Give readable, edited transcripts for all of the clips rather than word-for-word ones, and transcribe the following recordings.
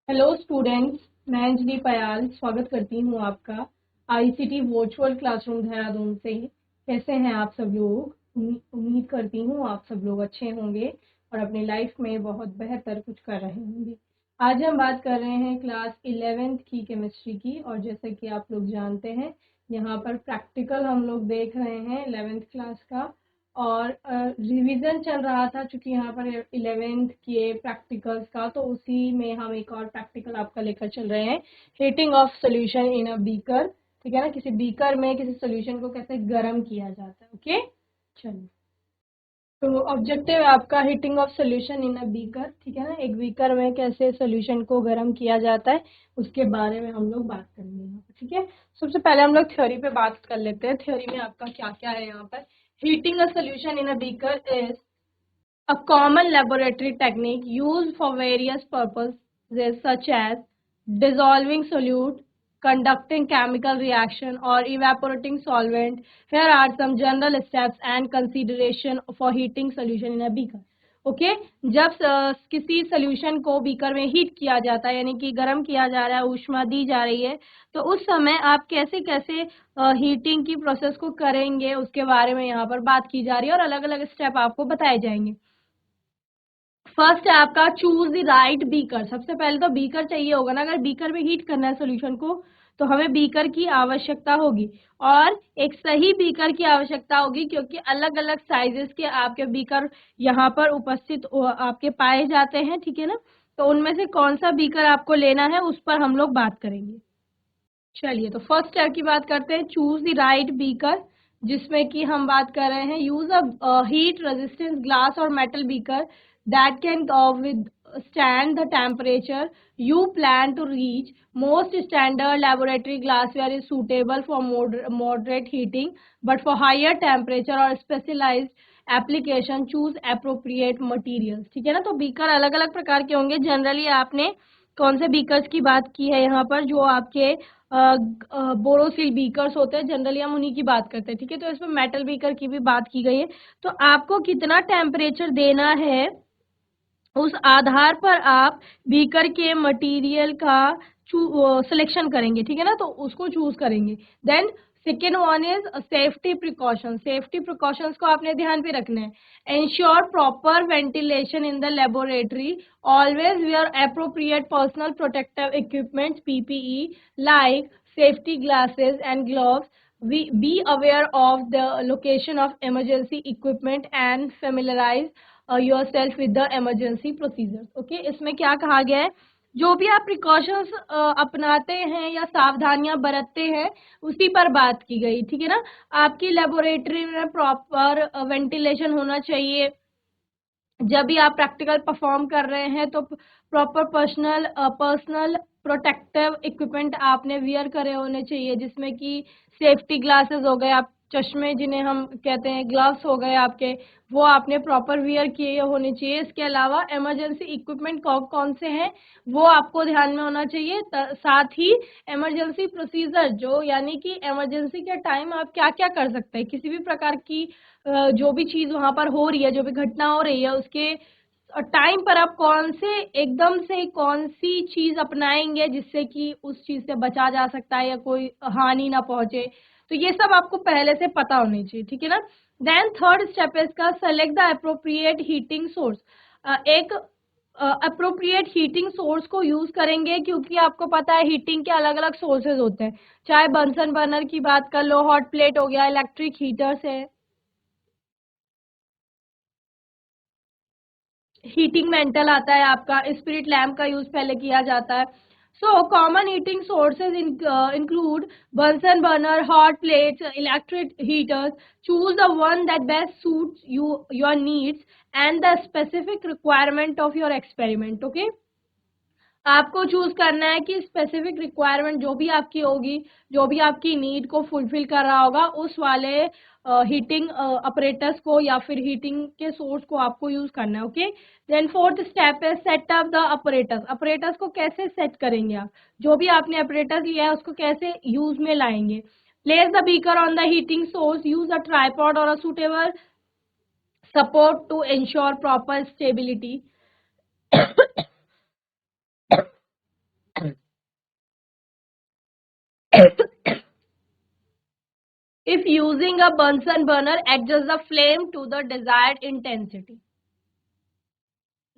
Hello students, मैं अंजलि पयाल स्वागत करती हूँ आपका आईसीटी वर्चुअल क्लासरूम देहरादून से। कैसे हैं आप सब लोग? उम्मीद करती हूँ आप सब लोग अच्छे होंगे और अपनी लाइफ में बहुत बेहतर कुछ कर रहे होंगे। आज हम बात कर रहे हैं क्लास 11th की केमिस्ट्री की, और जैसे कि आप लोग जानते हैं यहाँ पर प्रैक्टिकल हम लोग देख रहे हैं 11th क्लास का। और रिवीजन चल रहा था चूंकि यहाँ पर 11th के प्रैक्टिकल्स का, तो उसी में हम एक और प्रैक्टिकल आपका लेकर चल रहे हैं, heating of solution in a beaker. ठीक है ना, किसी बीकर में किसी सॉल्यूशन को कैसे गर्म किया जाता है। ओके, चलिए। तो ऑब्जेक्टिव है आपका heating of solution in a beaker. ठीक है ना, एक बीकर में कैसे सॉल्यूशन को गर्म किया जाता है उसके बारे में हम लोग बात करेंगे यहाँ पर। ठीक है, सबसे पहले हम लोग थ्योरी पे बात कर लेते हैं। थ्योरी में आपका क्या क्या है यहाँ पर। Heating a solution in a beaker is a common laboratory technique used for various purposes such as dissolving solute, conducting chemical reaction or evaporating solvent. Here are some general steps and consideration for heating solution in a beaker. Okay जब किसी solution को beaker में heat किया जाता है, यानी कि गर्म किया जा रहा है, ऊष्मा दी जा रही है, तो उस समय आप कैसे कैसे हीटिंग की प्रोसेस को करेंगे उसके बारे में यहाँ पर बात की जा रही है और अलग अलग स्टेप आपको बताए जाएंगे। फर्स्ट है आपका चूज द राइट बीकर। सबसे पहले तो बीकर चाहिए होगा ना, अगर बीकर में हीट करना है सोल्यूशन को तो हमें बीकर की आवश्यकता होगी, और एक सही बीकर की आवश्यकता होगी, क्योंकि अलग अलग साइजेस के आपके बीकर यहाँ पर उपस्थित आपके पाए जाते हैं। ठीक है ना, तो उनमें से कौन सा बीकर आपको लेना है उस पर हम लोग बात करेंगे। चलिए, तो फर्स्ट स्टेप की बात करते हैं, चूज द राइट बीकर, जिसमें कि हम बात कर रहे हैं use a heat resistance glass और metal beaker that can withstand the temperature you plan to reach. Most standard laboratory glassware is suitable for moderate heating, but for higher temperature or specialized application choose appropriate materials. ठीक है ना, तो beaker अलग अलग प्रकार के होंगे। Generally आपने कौन से बीकर्स की बात की है यहाँ पर, जो आपके बोरोसिल बीकर्स होते हैं, जनरली हम उन्हीं की बात करते हैं। ठीक है, तो इसमें मेटल बीकर की भी बात की गई है। तो आपको कितना टेम्परेचर देना है उस आधार पर आप बीकर के मटेरियल का सिलेक्शन करेंगे। ठीक है ना, तो उसको चूज करेंगे। Then second one is safety precaution. Safety precautions को आपने ध्यान पे रखना है। Ensure proper ventilation in the laboratory, always wear appropriate personal protective equipments PPE like safety glasses and gloves. Be aware of the location of emergency equipment and familiarize yourself with the emergency procedures. Okay, इसमें क्या कहा गया है, जो भी आप precautions अपनाते हैं या सावधानियां बरतते हैं उसी पर बात की गई। ठीक है ना, आपकी लेबोरेटरी में प्रॉपर वेंटिलेशन होना चाहिए। जब भी आप प्रैक्टिकल परफॉर्म कर रहे हैं तो प्रॉपर पर्सनल प्रोटेक्टिव इक्विपमेंट आपने वियर करे होने चाहिए, जिसमें कि सेफ्टी ग्लासेस हो गए, आप चश्मे जिन्हें हम कहते हैं, ग्लव्स हो गए आपके, वो आपने प्रॉपर वियर किए होने चाहिए। इसके अलावा इमरजेंसी इक्विपमेंट कौन से हैं वो आपको ध्यान में होना चाहिए। साथ ही इमरजेंसी प्रोसीजर, जो यानी कि इमरजेंसी के टाइम आप क्या क्या कर सकते हैं, किसी भी प्रकार की जो भी चीज वहां पर हो रही है, जो भी घटना हो रही है, उसके टाइम पर आप कौन से एकदम से कौन सी चीज अपनाएंगे जिससे कि उस चीज से बचा जा सकता है या कोई हानि ना पहुंचे। तो ये सब आपको पहले से पता होनी चाहिए। ठीक है ना, देन थर्ड स्टेप है इसका, select the appropriate heating source. एक अप्रोप्रिएट हीटिंग सोर्स को यूज करेंगे, क्योंकि आपको पता है हीटिंग के अलग अलग सोर्सेज होते हैं। चाहे बंसन बर्नर की बात कर लो, हॉट प्लेट हो गया, इलेक्ट्रिक हीटर्स है, हीटिंग मेंटल आता है आपका, स्पिरिट लैम्प का यूज पहले किया जाता है। So common heating sources include Bunsen burner, hot plates, electric heaters. Choose the one that best suits your needs and the specific requirement of your experiment. Okay, आपको choose करना है कि specific requirement जो भी आपकी होगी, जो भी आपकी नीड को फुलफिल कर रहा होगा, उस वाले हीटिंग ऑपरेटर्स को या फिर हीटिंग के सोर्स को आपको यूज करना है. ओके, देन फोर्थ स्टेप है set up the operators. Operators को कैसे सेट करेंगे आप, जो भी आपने ऑपरेटर्स लिया है उसको कैसे यूज में लाएंगे. Place the beaker on the heating source, use a tripod और a suitable support to ensure proper stability. If using a Bunsen burner, adjust the flame to the desired intensity.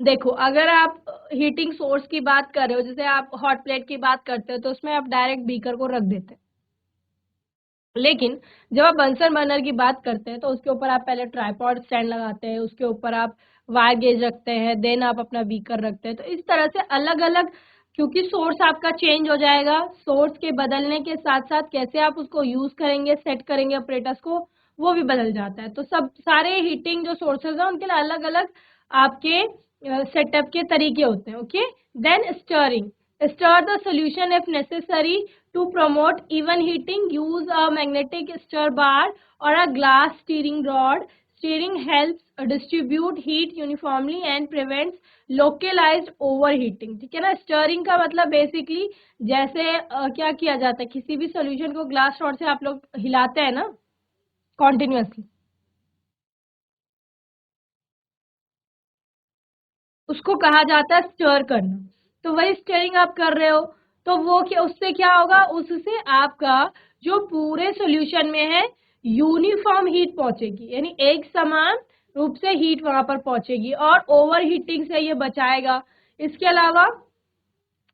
देखो, अगर आप हीटिंग सोर्स की बात कर रहे हो, जैसे आप हॉट प्लेट की बात करते हो, तो उसमें आप डायरेक्ट बीकर को रख देते हैं। लेकिन जब आप बंसन बर्नर की बात करते हैं तो उसके ऊपर आप पहले ट्राइपॉड स्टैंड लगाते हैं, उसके ऊपर आप वायर गेज रखते हैं, देन आप अपना बीकर रखते हैं। तो इस तरह से अलग अलग, क्योंकि सोर्स आपका चेंज हो जाएगा, सोर्स के बदलने के साथ साथ कैसे आप उसको यूज करेंगे, सेट करेंगे अपरेटस को, वो भी बदल जाता है। तो सब सारे हीटिंग जो सोर्सेज हैं उनके लिए अलग अलग आपके सेटअप के तरीके होते हैं। Okay, then stirring, stir the solution if necessary to promote even heating. Use a magnetic stir bar or a glass stirring rod. Stirring helps distribute heat uniformly and prevents localized overheating. ठीक है ना। Stirring का मतलब basically जैसे क्या किया जाता है, किसी भी सोल्यूशन को ग्लास रॉड से आप लोग हिलाते हैं ना कॉन्टिन्यूसली, उसको कहा जाता है स्टर करना। तो वही स्टरिंग आप कर रहे हो, तो वो क्या, उससे क्या होगा, उससे आपका जो पूरे सॉल्यूशन में है यूनिफॉर्म हीट पहुंचेगी, यानी एक समान रूप से हीट वहां पर पहुंचेगी और ओवर हीटिंग से ये बचाएगा। इसके अलावा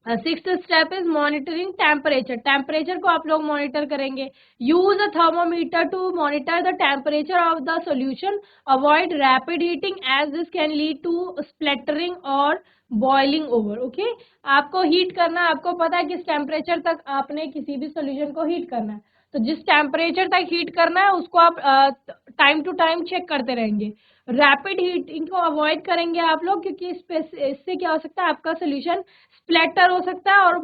sixth step is monitoring temperature. Temperature को आप लोग मॉनिटर करेंगे। Use a thermometer to monitor the temperature of the solution. Avoid rapid heating as this can lead to splattering और बॉइलिंग ओवर। ओके, आपको हीट करना है, आपको पता है किस टेम्परेचर तक आपने किसी भी सोल्यूशन को हीट करना है, तो जिस टेम्परेचर तक हीट करना है उसको आप टाइम टू टाइम चेक करते रहेंगे। रैपिड हीटिंग को अवॉइड करेंगे आप लोग, क्योंकि इससे क्या हो सकता है, आपका सोल्यूशन स्प्लेटर हो सकता है और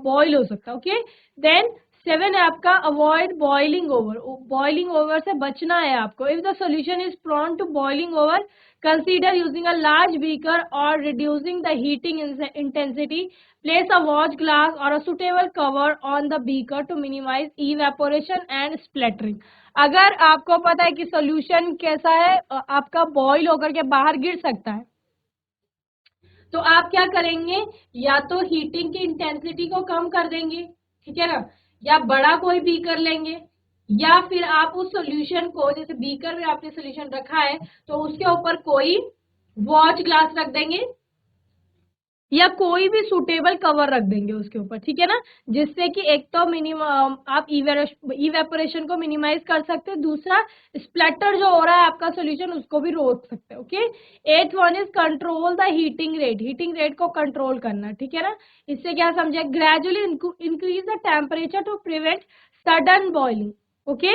बॉईल हो सकता है। ओके, देन 7 है आपका avoid boiling over. Boiling over से बचना है आपको। If the solution is prone to boiling over, consider using a large beaker or reducing the heating intensity. Place a watch glass or a suitable cover on the beaker to minimize evaporation and splattering. अगर आपको पता है कि solution कैसा है, आपका boil होकर के बाहर गिर सकता है, तो आप क्या करेंगे, या तो हीटिंग की इंटेंसिटी को कम कर देंगे, ठीक है ना, या बड़ा कोई बीकर लेंगे, या फिर आप उस सॉल्यूशन को, जैसे बीकर में आपने सॉल्यूशन रखा है तो उसके ऊपर कोई वॉच ग्लास रख देंगे या कोई भी सुटेबल कवर रख देंगे उसके ऊपर, ठीक है ना, जिससे कि एक तो मिनिमम आप इवेपोरेशन को मिनिमाइज कर सकते हैं, दूसरा स्प्लैटर जो हो रहा है आपका सॉल्यूशन उसको भी रोक सकते हैं। Okay, 8th one is control the heating rate. Heating rate को कंट्रोल करना, ठीक है ना। इससे क्या समझे, gradually increase the temperature to prevent sudden boiling. Okay,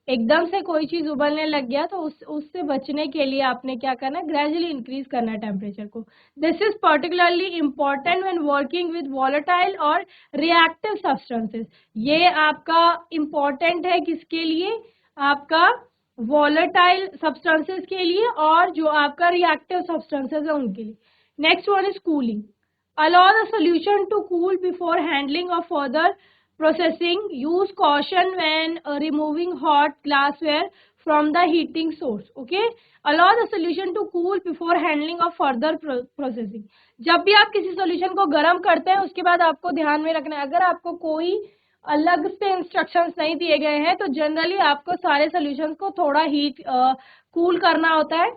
एकदम से कोई चीज उबलने लग गया तो उससे बचने के लिए आपने क्या करना है, ग्रेजुअली इंक्रीज करना है टेम्परेचर को। This is particularly important when working with volatile और रिएक्टिव सब्सटेंसेस। ये आपका इंपॉर्टेंट है किसके लिए, आपका वॉलेटाइल सब्सटेंसेस के लिए और जो आपका रिएक्टिव सब्सटेंसेस है उनके लिए। Next one is cooling. Allow the solution to cool before handling or further processing. Use caution when removing hot glassware from the heating source. Okay, allow the solution to cool before handling or further processing. जब भी आप किसी solution को गर्म करते हैं उसके बाद आपको ध्यान में रखना है, अगर आपको कोई अलग से इंस्ट्रक्शंस नहीं दिए गए हैं तो जनरली आपको सारे सॉल्यूशंस को थोड़ा हीट कूल करना होता है।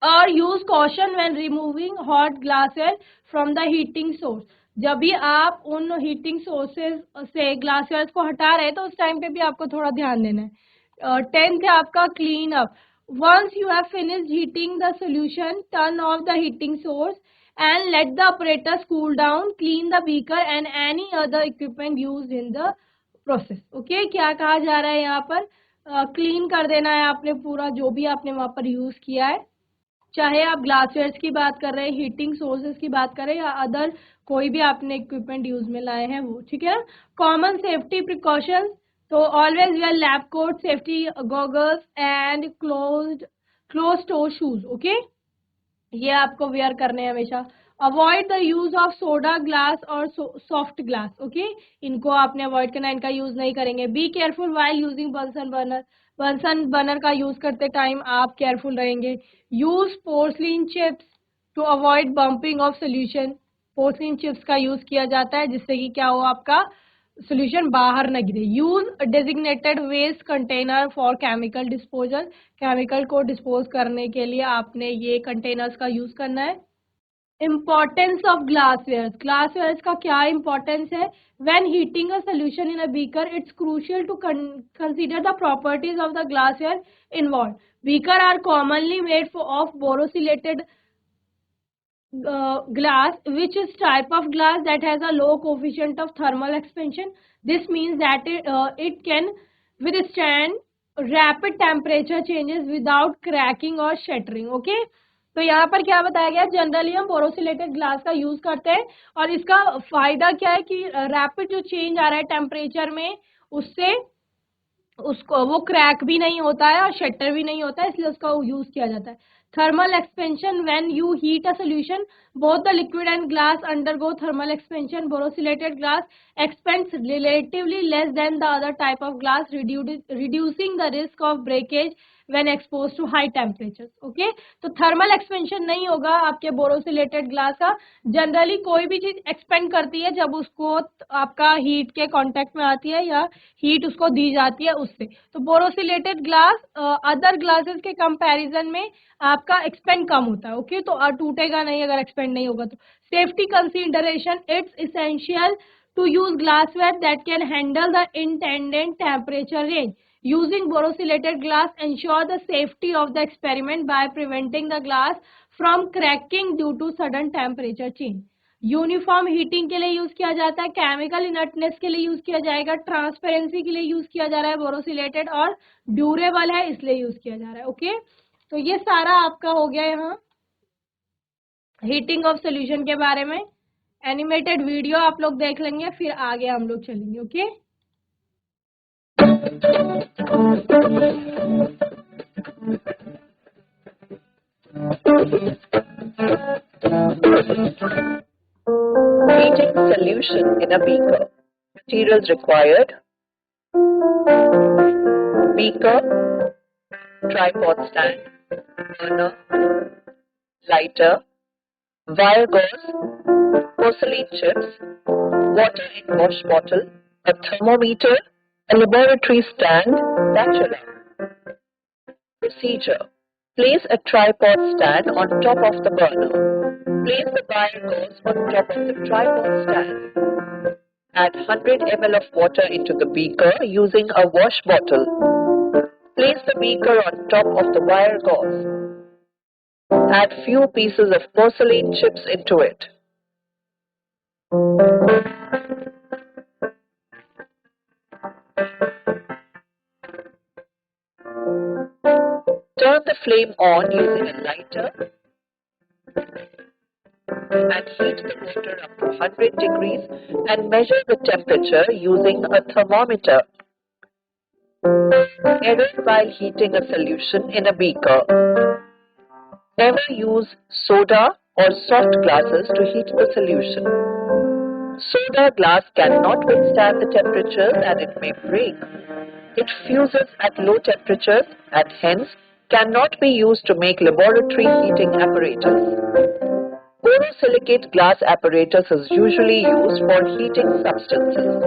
और use caution when removing hot glasses from the heating source. जब भी आप उन हीटिंग सोर्सेज से ग्लासेस को हटा रहे हैं तो उस टाइम पे भी आपको थोड़ा ध्यान देना है। 10th है आपका clean up. Once you have finished heating the solution, turn off the heating source and let the apparatus cool down. Clean the beaker and any other equipment used in the process. Okay, क्या कहा जा रहा है यहाँ पर, clean कर देना है आपने पूरा जो भी आपने वहां पर यूज किया है, चाहे आप ग्लासवेयर्स की बात कर रहे हैं, हीटिंग सोर्सेज की बात कर रहे हैं या अदर कोई भी आपने इक्विपमेंट यूज में लाए हैं वो, ठीक है ना। कॉमन सेफ्टी प्रिकॉशंस, तो always wear lab coat, safety goggles and close toe shoes. Okay, ये आपको वेयर करने हैं हमेशा। Avoid the use of soda glass और सॉफ्ट ग्लास। ओके, इनको आपने अवॉइड करना, इनका यूज नहीं करेंगे। Be careful while using Bunsen burner. Bunsen burner का यूज करते टाइम आप केयरफुल रहेंगे। Use porcelain chips to avoid bumping of solution. Porcelain chips का यूज किया जाता है जिससे कि क्या हो, आपका सोल्यूशन बाहर न गिरे। Use designated waste container for chemical disposal, chemical को डिस्पोज करने के लिए आपने ये कंटेनर्स का यूज करना है। इम्पॉर्टेंस ऑफ ग्लासवेयर, ग्लासवेयर का क्या इंपॉर्टेंस है? When heating a solution in a beaker it's crucial to consider the properties of the glassware involve. Beaker are commonly made of borosilicated glass, which is type of glass that has a low coefficient of thermal expansion. This means that it can withstand rapid temperature changes without cracking or shattering. Okay, तो यहाँ पर क्या बताया गया? Generally हम बोरोसिलेटेड glass का use करते हैं और इसका फायदा क्या है कि रैपिड जो चेंज आ रहा है टेम्परेचर में उससे उसको वो क्रैक भी नहीं होता है और शटर भी नहीं होता है, इसलिए उसका यूज किया जाता है। Thermal expansion, when you heat a solution both the liquid and glass undergo thermal expansion. Borosilicated glass expands relatively less than the other type of glass, reducing the risk of breakage when expose to high temperature. Okay, तो thermal expansion नहीं होगा आपके बोरोसिलेटेड glass का। Generally कोई भी चीज expand करती है जब उसको आपका हीट के कांटेक्ट में आती है या हीट उसको दी जाती है उससे। तो बोरोसिलेटेड ग्लास अदर ग्लासेस के कंपैरिजन में आपका एक्सपेंड कम होता है। ओके, तो टूटेगा नहीं अगर एक्सपेंड नहीं होगा तो। Safety consideration, it's essential to use glassware that can handle the intended temperature range. Using borosilated glass ensure the safety of the experiment by preventing the glass from cracking due to sudden temperature change. Uniform heating के लिए use किया जाता है, chemical inertness के लिए use किया जाएगा, transparency के लिए यूज किया जा रहा है बोरोसिलेटेड, और ड्यूरेबल है इसलिए यूज किया जा रहा है। ओके, तो ये सारा आपका हो गया यहाँ हीटिंग ऑफ सोल्यूशन के बारे में। एनिमेटेड वीडियो आप लोग देख लेंगे, फिर आगे हम लोग चलेंगे। Okay, Heating solution in a beaker. Materials required: beaker, tripod stand, burner, lighter, wire gauze, porcelain chips, water in wash bottle, a thermometer, a laboratory stand, spatula. Procedure: place a tripod stand on top of the burner. Place the wire gauze on top of the tripod stand. Add 100 ml of water into the beaker using a wash bottle. Place the beaker on top of the wire gauze. Add few pieces of porcelain chips into it. Turn the flame on using a lighter and heat the water up to 100 degrees and measure the temperature using a thermometer. Error while heating a solution in a beaker. Never use soda or soft glasses to heat the solution. Soda glass cannot withstand the temperatures and it may break. It fuses at low temperatures and hence cannot be used to make laboratory heating apparatus. Borosilicate glass apparatus is usually used for heating substances.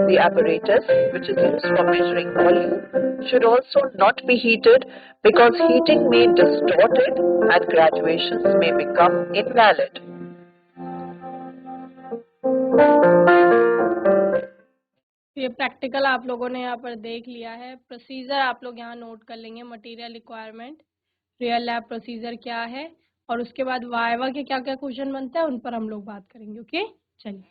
The apparatus, which is used for measuring volume, should also not be heated because heating may distort it and graduations may become invalid. ये practical आप लोगों ने यहाँ पर देख लिया है। Procedure आप लोग यहाँ नोट कर लेंगे, material requirement, real lab procedure क्या है, और उसके बाद वाइवा के क्या क्या क्वेश्चन बनते हैं उन पर हम लोग बात करेंगे। ओके, चलिए।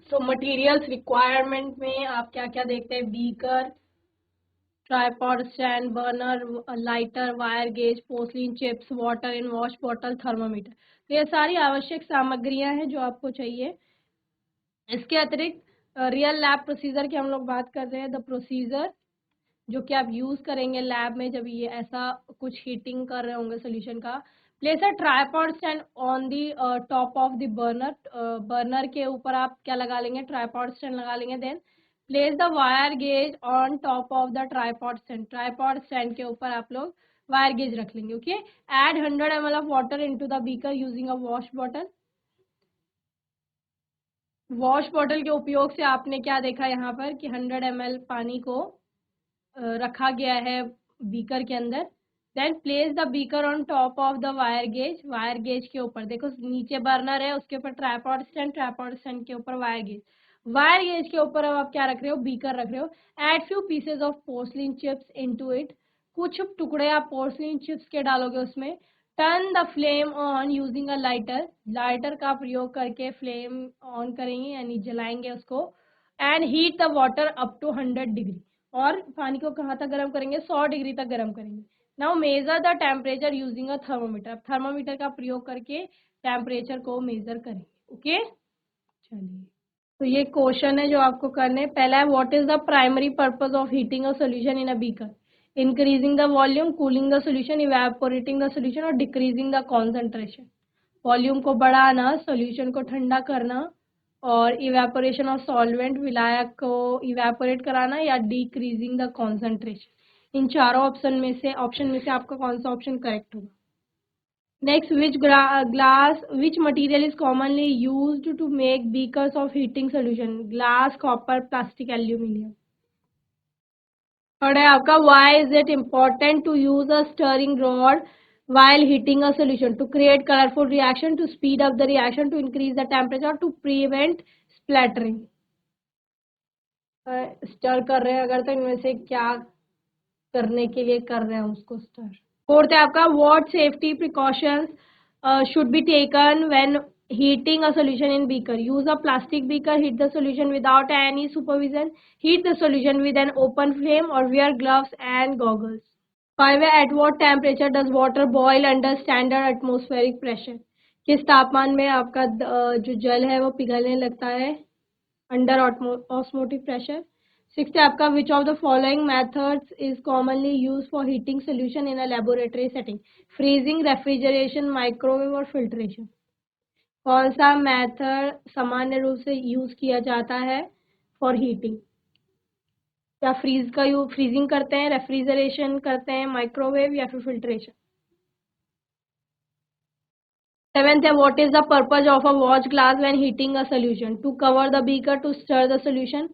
सो मटेरियल्स रिक्वायरमेंट में आप क्या क्या देखते हैं? Beaker, tripod stand, burner, lighter, wire gauge, porcelain chips, water in wash bottle, thermometer. तो ये सारी आवश्यक सामग्रियां हैं जो आपको चाहिए। इसके अतिरिक्त रियल लैब प्रोसीजर की हम लोग बात कर रहे हैं। द प्रोसीजर जो कि आप यूज करेंगे लैब में जब ये ऐसा कुछ हीटिंग कर रहे होंगे सोल्यूशन का। Place a tripod stand on the top of the burner, burner के ऊपर आप क्या लगा लेंगे? ट्राइपॉड स्टैंड लगा लेंगे। Then place the wire gauze on top of the tripod stand, tripod stand के ऊपर आप लोग वायर गेज रख लेंगे। Okay, add 100 ml of water into the beaker using a wash bottle. Wash bottle के उपयोग से आपने क्या देखा यहाँ पर कि 100 ml पानी को रखा गया है बीकर के अंदर। Then place the beaker on top of the wire gauze. Wire gauze के ऊपर देखो नीचे बर्नर है, उसके ऊपर ट्राइपॉड स्टैंड के ऊपर वायर गेज। वायर गेज के ऊपर अब आप क्या रख रहे हो, बीकर रख रहे हो। Add few pieces of porcelain chips into it. कुछ टुकड़े आप पोर्सलिन चिप्स के डालोगे उसमें। Turn the flame on using a lighter. Lighter का प्रयोग करके फ्लेम ऑन करेंगे यानी जलाएंगे उसको। And heat the water up to 100 degree. और पानी को कहाँ तक गर्म करेंगे, 100 डिग्री तक गर्म करेंगे। Now measure the temperature using a thermometer. अब थर्मोमीटर का प्रयोग करके टेम्परेचर को मेजर करेंगे। ओके, चलिए तो ये क्वेश्चन है जो आपको करने। पहला है what is the primary purpose of heating a solution in a beaker. Increasing the volume, cooling the solution, evaporating the solution और डिक्रीजिंग द कॉन्सेंट्रेशन। वॉल्यूम को बढ़ाना, सॉल्यूशन को ठंडा करना और इवेपोरेशन ऑफ सॉल्वेंट, विलायक को इवेपोरेट कराना या डिक्रीजिंग द कॉन्सेंट्रेशन। इन चारों ऑप्शन में से आपका कौन सा ऑप्शन करेक्ट होगा। Next, which material is commonly used to make beakers of heating solution? Glass, copper, plastic, aluminum. Third है आपका why is it important to use a stirring rod while heating a solution? To create colorful reaction, to speed up the reaction, to increase the temperature, to prevent splattering. Stir कर रहे हैं अगर तो इनमें से क्या करने के लिए कर रहे हैं उसको स्टर। फोर्थ है आपका what safety precautions should be taken when heating a solution in beaker. Use a plastic beaker, heat the solution without any supervision, heat the solution with an open flame or wear gloves and goggles. 5 है at what temperature does water boil under standard atmospheric pressure? किस तापमान में आपका जो जल है वो पिघलने लगता है अंडर ऑस्मोटिक प्रेशर। 6 है आपका which of the following methods is commonly use for heating solution in a laboratory setting? Freezing, refrigeration, microwave और फिल्ट्रेशन। कौन सा मेथड सामान्य रूप से यूज किया जाता है फॉर हीटिंग? या फ्रीजिंग करते हैं, रेफ्रिजरेशन करते हैं, माइक्रोवेव या फिर फिल्ट्रेशन। 7th है what is the purpose of a watch glass when heating a solution? To cover the beaker, to stir the solution,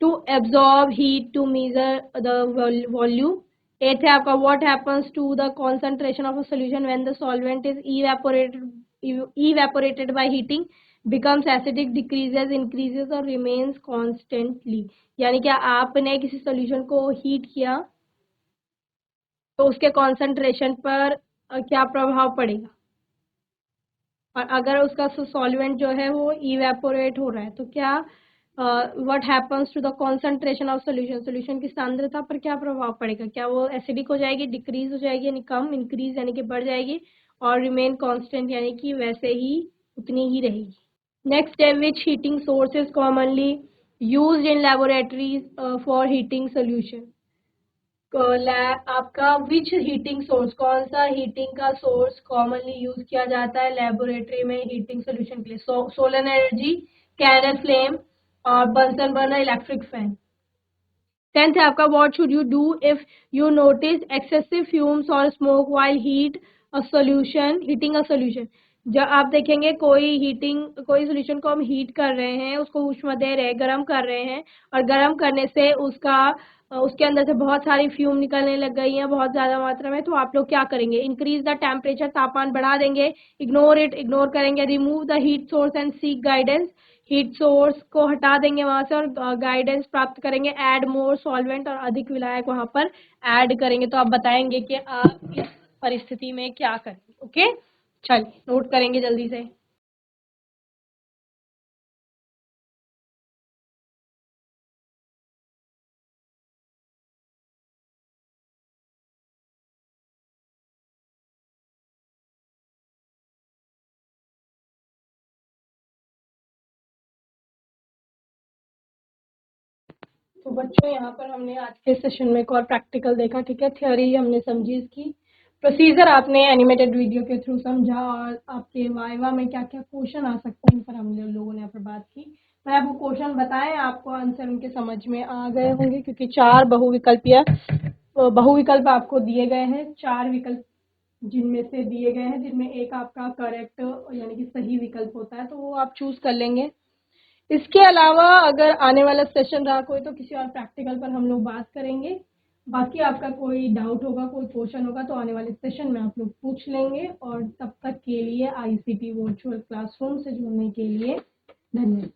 to absorb heat, to measure the volume. 8th है आपका what happens to the concentration of a solution when the solvent is evaporated by heating? Becomes acidic, decreases, increases or remains constantly. यानी कि आपने किसी solution को heat किया तो उसके कॉन्सेंट्रेशन पर क्या प्रभाव पड़ेगा, और अगर उसका सॉल्वेंट जो है वो इवेपोरेट हो रहा है तो क्या what happens to the concentration of solution, solution की सांद्रता पर क्या प्रभाव पड़ेगा? क्या वो एसिडिक हो जाएगी, डिक्रीज हो जाएगी यानी कम, इंक्रीज यानी कि बढ़ जाएगी, और रिमेन कांस्टेंट यानी कि वैसे ही उतनी ही रहेगी। नेक्स्ट है which heating source is commonly used in laboratories for heating solution? आपका विच हीटिंग सोर्स, कौन सा हीटिंग का सोर्स कॉमनली यूज किया जाता है लेबोरेटरी में हीटिंग सोल्यूशन के लिए? सोलर एनर्जी, कैंडल फ्लेम और Bunsen burner, electric fan. 10th है आपका what should you do if you notice excessive fumes और smoke while heating a solution? जब आप देखेंगे कोई सोल्यूशन को हम हीट कर रहे हैं, उसको ऊष्मा दे रहे हैं, गर्म कर रहे हैं, और गर्म करने से उसके अंदर से बहुत सारी फ्यूम निकलने लग गई हैं बहुत ज्यादा मात्रा में, तो आप लोग क्या करेंगे? इंक्रीज द टेम्परेचर, तापमान बढ़ा देंगे, इग्नोर करेंगे, remove the heat source and seek guidance, heat source को हटा देंगे वहां से और गाइडेंस प्राप्त करेंगे, ऐड मोर सॉल्वेंट और अधिक विलायक वहां पर ऐड करेंगे। तो आप बताएंगे कि आप इस परिस्थिति में क्या करेंगे। ओके, चलिए नोट करेंगे जल्दी से। तो बच्चों यहाँ पर हमने आज के सेशन में एक और प्रैक्टिकल देखा, ठीक है। थ्योरी हमने समझी, इसकी प्रोसीजर आपने एनिमेटेड वीडियो के थ्रू समझा, और आपके वाइवा में क्या क्या क्वेश्चन आ सकते हैं इन पर हम लोगों ने यहाँ पर बात की। मैं आपको क्वेश्चन बताएं, आपको आंसर उनके समझ में आ गए होंगे क्योंकि 4 बहुविकल्पीय बहुविकल्प आपको दिए गए हैं, 4 विकल्प जिनमें से दिए गए हैं, जिनमें एक आपका करेक्ट यानी कि सही विकल्प होता है, तो वो आप चूज कर लेंगे। इसके अलावा अगर आने वाला सेशन रहा कोई, तो किसी और प्रैक्टिकल पर हम लोग बात करेंगे। बाकी आपका कोई डाउट होगा, कोई क्वेश्चन होगा, तो आने वाले सेशन में आप लोग पूछ लेंगे। और तब तक के लिए आईसीटी वर्चुअल क्लासरूम से जुड़ने के लिए धन्यवाद।